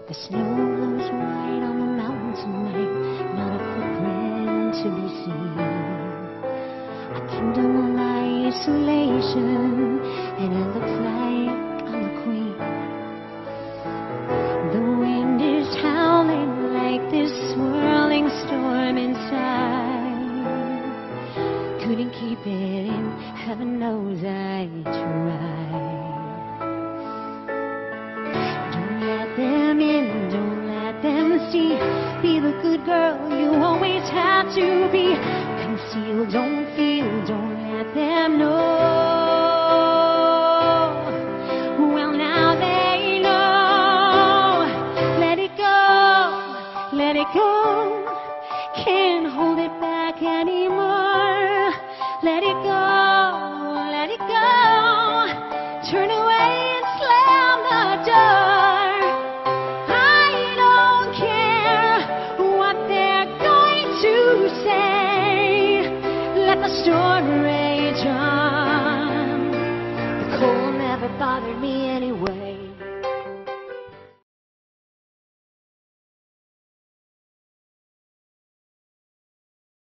The snow glows white on the mountain tonight, not a footprint to be seen. A kingdom of isolation, and it looks like I'm the queen. The wind is howling like this swirling storm inside. Couldn't keep it in, heaven knows I tried. Them in, don't let them see. Be the good girl you always have to be. Conceal, don't feel, don't let them know. Well, now they know. Let it go, let it go. Can't hold it back anymore. Let it go, let it go. Turn away and slam the door. Let the storm rage on. The cold never bothered me anyway.